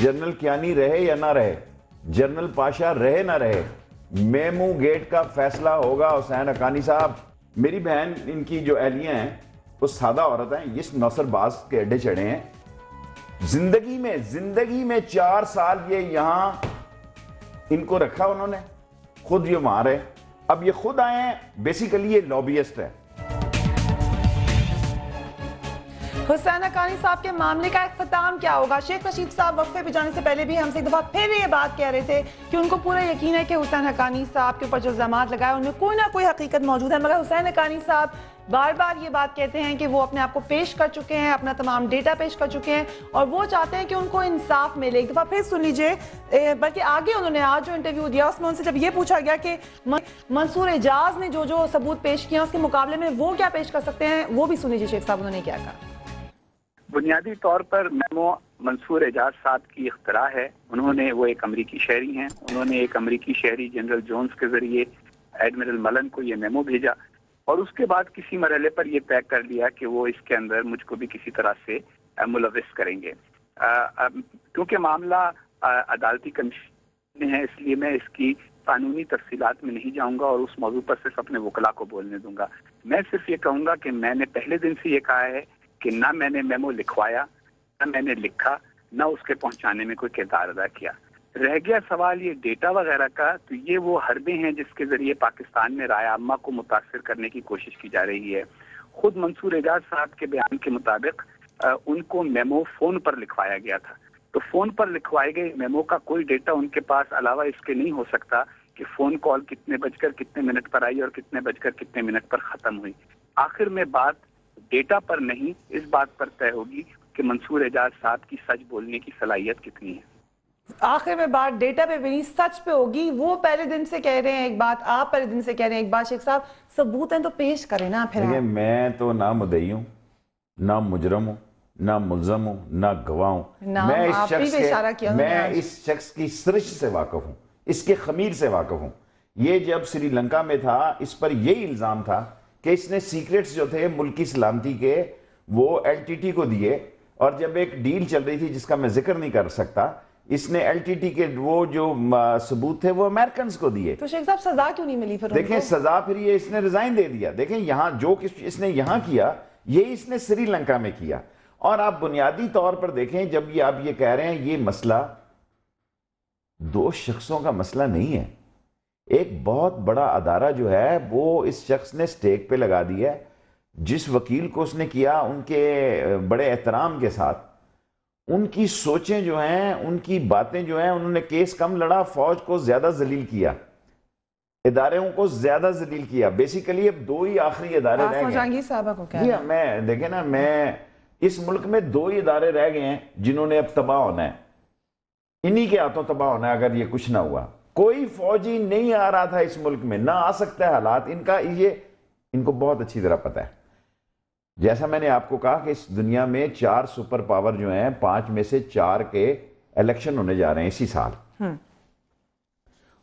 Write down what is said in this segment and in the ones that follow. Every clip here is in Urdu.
جنرل کیانی رہے یا نہ رہے، جنرل پاشا رہے نہ رہے، میمو گیٹ کا فیصلہ ہوگا حسین حقانی صاحب۔ میری بہن ان کی جو اہلیہ ہیں وہ سادہ عورت ہیں، اس نوصر باز کے اڈے چڑھے ہیں، زندگی میں 4 سال یہ یہاں ان کو رکھا انہوں نے، خود یہ وہاں رہے، اب یہ خود آئے ہیں، بیسیکلی یہ لابیسٹ ہے۔ حسین حقانی صاحب کے معاملے کا اختتام کیا ہوگا؟ شیخ رشید صاحب وقفے پہ جانے سے پہلے بھی ہم سے ایک دفعہ پھر یہ بات کہہ رہے تھے کہ ان کو پورا یقین ہے کہ حسین حقانی صاحب کے اوپر جو الزامات لگائے ان میں کوئی نہ کوئی حقیقت موجود ہے، مگر حسین حقانی صاحب بار بار یہ بات کہتے ہیں کہ وہ اپنے آپ کو پیش کر چکے ہیں، اپنا تمام ڈیٹا پیش کر چکے ہیں اور وہ چاہتے ہیں کہ ان کو انصاف ملے۔ ایک دفعہ پھر سن لیجئے، بلکہ آگے انہوں نے آج جو انٹرویو دیا اس میں ان سے جب یہ پوچھا گیا کہ منصور اعجاز نے جو ثبوت پیش کیا اس کے مقابلے میں وہ کیا پیش کر سکتے ہیں، وہ بھی سن لیجئے شیخ صاحب انہوں نے کیا کہا۔ بنیادی طور پر میمو منصور اعجاز صاحب کی اختراع ہے۔ وہ ایک امریکی شہری ہیں، انہوں نے ایک امریکی شہری جنرل جونز کے ذریعے ایڈمرل ملن کو یہ میمو بھیجا اور اس کے بعد کسی مرحلے پر یہ طے کر لیا کہ وہ اس کے اندر مجھ کو بھی کسی طرح سے ملوث کریں گے۔ کیونکہ معاملہ عدالتی کمیشن میں ہے، اس لیے میں اس کی قانونی تفصیلات میں نہیں جاؤں گا اور اس موضوع پر صرف اپنے وکلاء کو بولنے دوں گا۔ میں صرف یہ کہوں گا کہ میں نے پہلے دن سے یہ کہا ہے کہ نہ میں نے میمو لکھوایا، نہ میں نے لکھا، نہ اس کے پہنچانے میں کوئی کردار ادا کیا۔ رہ گیا سوال یہ ڈیٹا وغیرہ کا، تو یہ وہ حربے ہیں جس کے ذریعے پاکستان میں رائے عامہ کو متاثر کرنے کی کوشش کی جا رہی ہے۔ خود منصور اعجاز صاحب کے بیان کے مطابق ان کو میمو فون پر لکھوایا گیا تھا، تو فون پر لکھوائے گئے میمو کا کوئی ڈیٹا ان کے پاس علاوہ اس کے نہیں ہو سکتا کہ فون کال کتنے بج کر کتنے منٹ پر آئی اور کتنے بج کر کتنے منٹ پر ختم ہوئی۔ آخر میں بات ڈیٹا پر نہیں، اس بات پر طے ہوگی کہ منصور اعجاز صاحب کی سچ بولنے کی صلاحیت کتنی ہے۔ آخر میں بات ڈیٹا پہ بھی نہیں، سچ پہ ہوگی۔ وہ پہلے دن سے کہہ رہے ہیں ایک بات، آپ پہلے دن سے کہہ رہے ہیں ایک بات، شیخ صاحب ثبوت ہیں تو پیش کریں نا۔ پھر میں تو نہ مدعی ہوں، نہ مجرم ہوں، نہ ملزم ہوں، نہ گواہ ہوں۔ میں اس شخص کی سرش سے واقف ہوں، اس کے خمیر سے واقف ہوں۔ یہ جب سری لنکا میں تھا اس پر یہی الزام تھا کہ اس نے سیکریٹس جو تھے ملکی سلامتی کے وہ ایل ٹی ٹی کو دیے، اور جب ایک ڈیل چل رہی تھی جس کا میں ذکر نہیں کر سکتا، اس نے ایل ٹی ٹی کے وہ جو ثبوت تھے وہ امریکنز کو دیے۔ تو شیخ صاحب سزا کیوں نہیں ملی پھر؟ دیکھیں سزا پھر یہ اس نے ریزائن دے دیا۔ دیکھیں یہاں جو اس نے یہاں کیا یہ اس نے سری لنکا میں کیا۔ اور آپ بنیادی طور پر دیکھیں جب یہ آپ یہ کہہ رہے ہیں یہ مسئلہ 2 شخصوں کا مسئلہ نہیں ہے، ایک بہت بڑا ادارہ جو ہے وہ اس شخص نے سٹیک پہ لگا دیا ہے۔ جس وکیل کو اس نے کیا ان کے بڑے احترام کے ساتھ، ان کی سوچیں جو ہیں، ان کی باتیں جو ہیں، انہوں نے کیس کم لڑا، فوج کو زیادہ ذلیل کیا، اداروں کو زیادہ ذلیل کیا۔ بیسیکلی اب 2 ہی آخری ادارے رہ گئے ہیں۔ میں دیکھیں نا، میں اس ملک میں 2 ہی ادارے رہ گئے ہیں جنہوں نے اب تباہ ہونا ہے، انہی کے ہاتھوں تباہ ہونا ہے اگر یہ کچھ نہ ہوا۔ کوئی فوجی نہیں آ رہا تھا اس ملک میں، نہ آ سکتا ہے، حالات ان کو بہت اچھی طرح پتہ ہے۔ جیسا میں نے آپ کو کہا کہ اس دنیا میں 4 سپر پاور جو ہیں، 5 میں سے 4 کے الیکشن ہونے جا رہے ہیں اسی سال۔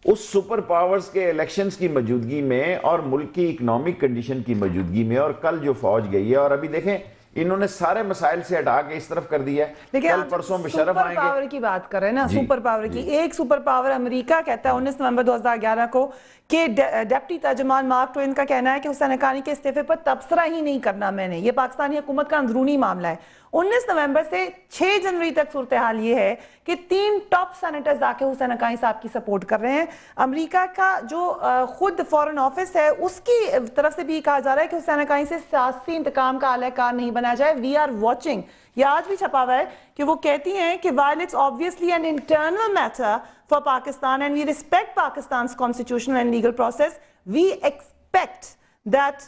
اس سپر پاورز کے الیکشنز کی موجودگی میں اور ملک کی اکنامک کنڈیشن کی موجودگی میں، اور کل جو فوج گئی ہے، اور ابھی دیکھیں انہوں نے سارے مسائل سے ہٹا کے اس طرف کر دیا ہے۔ کل پرسوں مشرف آئیں گے۔ سپر پاور کی بات کر رہے ہیں نا، سپر پاور کی ایک سپر پاور امریکہ کہتا ہے 19 نومبر 2011 کو کہ ڈیپٹی ترجمان مارک ٹوین کا کہنا ہے کہ حسین حقانی کے استعفے پر تبصرہ ہی نہیں کرنا میں نے، یہ پاکستانی حکومت کا اندرونی معاملہ ہے۔ 19 نومبر سے 6 جنوری تک صورتحال یہ ہے کہ 3 ٹاپ سینیٹرز آ کے حسین حقانی صاحب کی سپورٹ کر رہے ہیں۔ امریکہ کا جو خود فورن آفس ہے اس کی طرف سے بھی کہا جا رہا ہے کہ حسین حقانی سے سیاسی انتقام کا اعلی کار نہیں بنایا جائے، وی آر واچنگ۔ یہ آج بھی چھپا ہوا ہے کہ وہ کہتی ہیں کہ while it's obviously an internal matter for Pakistan and we respect Pakistan's constitutional and legal process, we expect that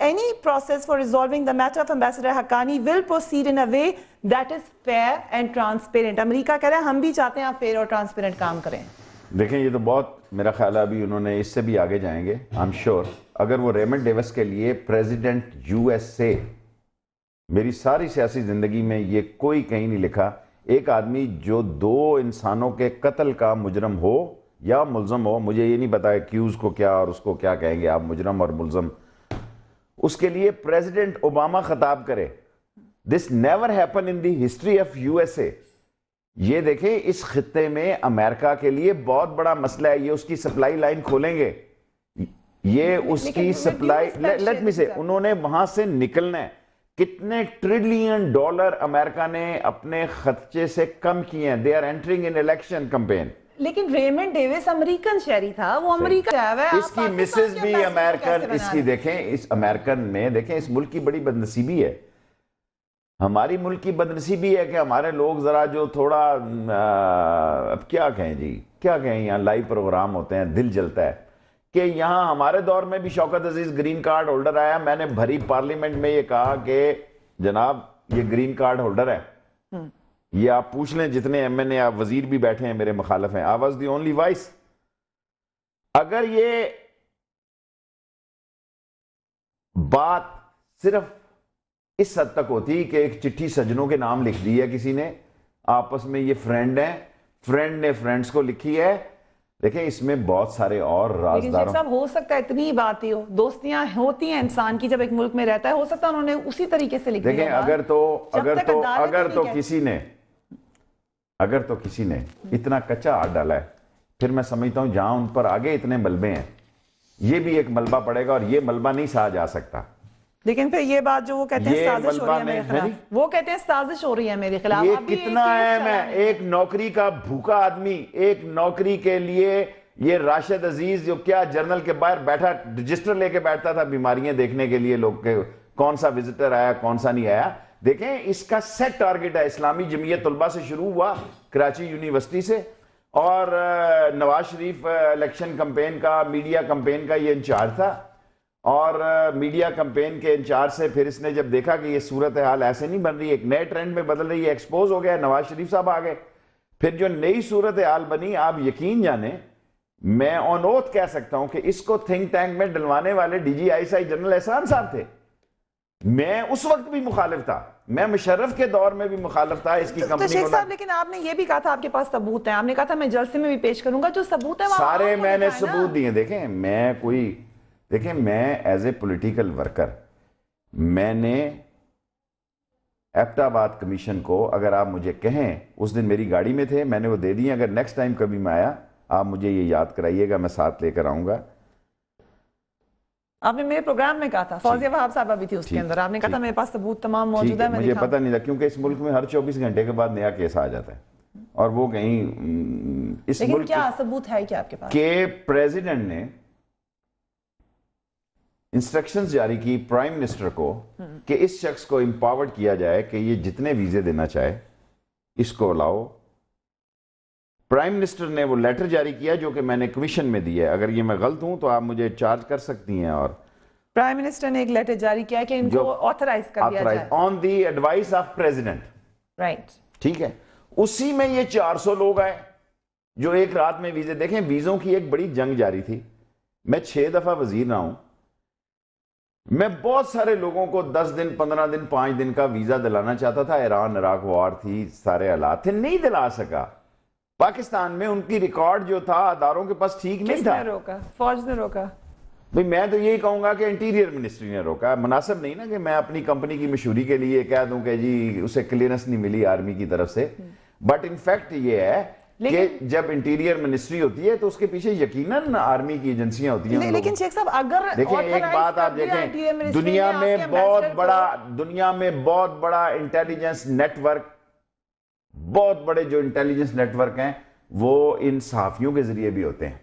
any process for resolving the matter of Ambassador Haqqani will proceed in a way that is fair and transparent۔ امریکہ کہہ رہا ہے ہم بھی چاہتے ہیں آپ fair اور transparent کام کریں۔ دیکھیں یہ تو بہت، میرا خیال ہے ابھی انہوں نے اس سے بھی آگے جائیں گے I'm sure۔ اگر وہ ریمنڈ ڈیوس کے لیے پریزیڈنٹ USA، میری ساری سیاسی زندگی میں یہ کوئی کہیں نہیں لکھا ایک آدمی جو 2 انسانوں کے قتل کا مجرم ہو یا ملزم ہو، مجھے یہ نہیں پتا ایکیوز کو کیا اور اس کو کیا کہیں گے آپ، مجرم اور ملزم، اس کے لیے پریزیڈنٹ اوباما خطاب کرے۔ This never happened in the history of USA۔ یہ دیکھیں اس خطے میں امریکہ کے لیے بہت بڑا مسئلہ ہے, یہ اس کی سپلائی لائن کھولیں گے, یہ اس کی سپلائی, لیٹ می سے, انہوں نے وہاں سے نکلنا ہے. کتنے ٹریلین ڈالر امریکہ نے اپنے خرچے سے کم کیے ہیں. They are entering in election campaign. لیکن ریمنڈ ڈیوس امریکن شہری تھا, وہ امریکہ آیا ہوا ہے, اس کی مسز بھی امریکن, اس کی دیکھیں اس امریکن میں دیکھیں اس ملک کی بڑی بدنصیبی ہے. ہماری ملک کی بدنصیبی ہے کہ ہمارے لوگ ذرا جو تھوڑا اب کیا کہیں جی, کیا کہیں, یہاں لائیو پروگرام ہوتے ہیں, دل جلتا ہے کہ یہاں ہمارے دور میں بھی Shaukat Aziz green card holder آیا, میں نے بھری پارلیمنٹ میں یہ کہا کہ جناب یہ گرین کارڈ ہولڈر ہے, یہ آپ پوچھ لیں جتنے ایم این اے آپ وزیر بھی بیٹھے ہیں میرے مخالف ہیں. I was the only voice. اگر یہ بات صرف اس حد تک ہوتی کہ ایک چٹھی سجنوں کے نام لکھ دی ہے کسی نے, آپس میں یہ فرینڈ ہیں, فرینڈ نے فرینڈز کو لکھی ہے, دیکھیں اس میں بہت سارے اور رازداروں. لیکن شیخ صاحب ہو سکتا ہے اتنی بات ہی ہو, دوستیاں ہوتی ہیں انسان کی جب ایک ملک میں رہتا ہے, ہو سکتا ہے انہوں نے اسی طریقے سے لکھ دیا. دیکھیں اگر تو کسی نے اتنا کچا ہاتھ ڈالا ہے, پھر میں سمجھتا ہوں جہاں ان پر آگے اتنے ملبے ہیں, یہ بھی ایک ملبہ پڑے گا اور یہ ملبہ نہیں سہا جا سکتا. لیکن پھر یہ بات جو وہ کہتے ہیں سازش ہو رہی ہے میرے خلاف, وہ کہتے ہیں سازش ہو رہی ہے میرے خلاف. یہ کتنا اہم ہے, ایک نوکری کا بھوکا آدمی, ایک نوکری کے لیے یہ راشد عزیز جو کیا جرنل کے باہر بیٹھا رجسٹر لے کے بیٹھتا تھا بیماریاں دیکھنے کے لیے لوگ کے کون سا وزٹر آیا کون سا نہیں آیا. دیکھیں اس کا سیٹ ٹارگٹ ہے, اسلامی جمعیت طلبہ سے شروع ہوا کراچی یونیورسٹی سے, اور نواز شریف الیکشن کمپین کا, میڈیا کمپین کا یہ انچارج تھا, اور میڈیا کمپین کے انچارج سے پھر اس نے جب دیکھا کہ یہ صورتحال ایسے نہیں بن رہی, ایک نئے ٹرینڈ میں بدل رہی ہے, ایکسپوز ہو گیا, نواز شریف صاحب آ گئے. پھر جو نئی صورتحال بنی, آپ یقین جانیں میں آن اوتھ کہہ سکتا ہوں کہ اس کو تھنک ٹینک میں ڈلوانے والے D G I S I general Ehsan صاحب تھے. میں اس وقت بھی مخالف تھا, میں مشرف کے دور میں بھی مخالف تھا اس کی کمپنی کو. شیخ صاحب لیکن آپ نے یہ بھی کہا تھا آپ کے پاس ثبوت ہیں, آپ نے کہا تھا میں جلسے میں بھی پیش کروں گا, جو ثبوت ہے سارے میں نے ثبوت دیے. دیکھیں میں ایز اے پولیٹیکل ورکر, میں نے ایبٹ آباد کمیشن کو, اگر آپ مجھے کہیں, اس دن میری گاڑی میں تھے, میں نے وہ دے دی. اگر نیکسٹ ٹائم کبھی میں آیا آپ مجھے یہ یاد کرائیے گا, میں ساتھ لے کر آؤں گا. آپ نے میرے پروگرام میں کہا تھا, فوزیہ وہاب صاحبہ بھی تھی اس کے اندر, آپ نے کہا تھا میرے پاس ثبوت تمام موجود ہے. مجھے پتہ نہیں تھا کیونکہ اس ملک میں ہر 24 گھنٹے کے بعد نیا کیس آ جاتا ہے, اور وہ کہیں اس لیکن ملک کیا ثبوت ہے کیا آپ کے پاس کہ پریزیڈنٹ نے انسٹرکشنز جاری کی پرائم منسٹر کو کہ اس شخص کو امپاورڈ کیا جائے کہ یہ جتنے ویزے دینا چاہے اس کو لاؤ. پرائم منسٹر نے وہ لیٹر جاری کیا جو کہ میں نے کمیشن میں دی ہے, اگر یہ میں غلط ہوں تو آپ مجھے چارج کر سکتی ہیں. اور پرائم منسٹر نے ایک لیٹر جاری کیا کہ ان کو آتھرائز کر دیا جائے آن دی ایڈوائس آف پریزیڈنٹ, رائٹ, ٹھیک ہے. اسی میں یہ 400 لوگ آئے جو ایک رات میں ویزے. دیکھیں ویزوں کی ایک بڑی جنگ جاری تھی, میں 6 دفعہ وزیر رہا ہوں, میں بہت سارے لوگوں کو 10 دن 15 دن 5 دن کا ویزا دلانا چاہتا تھا. ایران عراق وار تھی, سارے حالات تھے, نہیں دلا سکا. پاکستان میں ان کی ریکارڈ جو تھا اداروں کے پاس ٹھیک نہیں تھا. کس نے روکا؟ فوج نے روکا. بھئی میں تو یہی کہوں گا کہ انٹیریئر منسٹری نے روکا. مناسب نہیں نا کہ میں اپنی کمپنی کی مشہوری کے لیے کہہ دوں کہ جی اسے کلیئرنس نہیں ملی آرمی کی طرف سے. بٹ ان فیکٹ یہ ہے کہ جب انٹیریئر منسٹری ہوتی ہے تو اس کے پیچھے یقیناً آرمی کی ایجنسیاں ہوتی ہیں. لیکن شیخ صاحب اگر دیکھیں ایک بات آپ دیکھیں, دنیا میں بہت بڑا انٹیلیجنس نیٹ ورک, بہت بڑے جو انٹیلیجنس نیٹ ورک ہیں وہ ان صحافیوں کے ذریعے بھی ہوتے ہیں.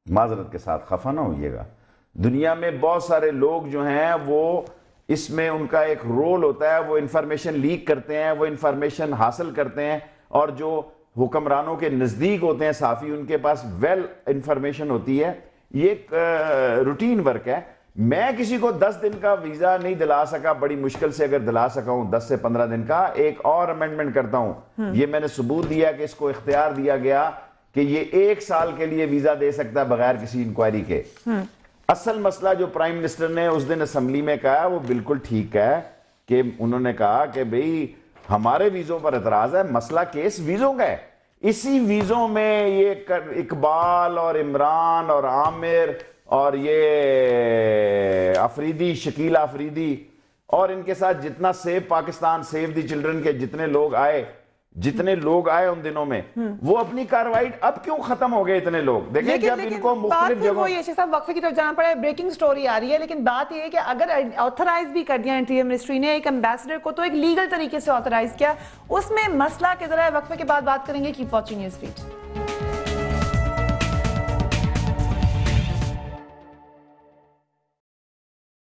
معذرت کے ساتھ خفا نہ ہوئیے گا, دنیا میں بہت سارے لوگ جو ہیں وہ اس میں ان کا ایک رول ہوتا ہے, وہ انفارمیشن لیک کرتے ہیں, وہ انفارمیشن حاصل کرتے ہیں, اور جو حکمرانوں کے نزدیک ہوتے ہیں صحافی ان کے پاس ویل انفارمیشن ہوتی ہے. یہ ایک روٹین ورک ہے. میں کسی کو 10 دن کا ویزا نہیں دلا سکا, بڑی مشکل سے اگر دلا سکا ہوں 10 سے 15 دن کا. ایک اور امینڈمنٹ کرتا ہوں, یہ میں نے ثبوت دیا کہ اس کو اختیار دیا گیا کہ یہ 1 سال کے لیے ویزا دے سکتا ہے بغیر کسی انکوائری کے. اصل مسئلہ جو پرائم منسٹر نے اس دن اسمبلی میں کہا وہ بالکل ٹھیک ہے کہ انہوں نے کہا کہ بھئی ہمارے ویزوں پر اعتراض ہے, مسئلہ کیس ویزوں کا ہے. اسی ویزوں میں یہ اقبال اور عمران اور عامر اور یہ افریدی, شکیل افریدی, اور ان کے ساتھ جتنا save Pakistan, save the children کے جتنے لوگ آئے, جتنے لوگ آئے ان دنوں میں وہ اپنی کاروائی اب کیوں ختم ہو گئے اتنے لوگ دیکھیں جب ان کو مختلف جگہوں صاحب وقفے کی طرف جانا پڑے بریکنگ سٹوری آ رہی ہے لیکن بات یہ ہے کہ اگر آتھرائز بھی کر دیا انٹیریئر منسٹری نے ایک امبیسڈر کو تو ایک لیگل طریقے سے آتھرائز کیا اس میں مسئلہ کے ذرا وقفے کے بعد بات کریں گے کیپ واچنگ نیوز فیڈ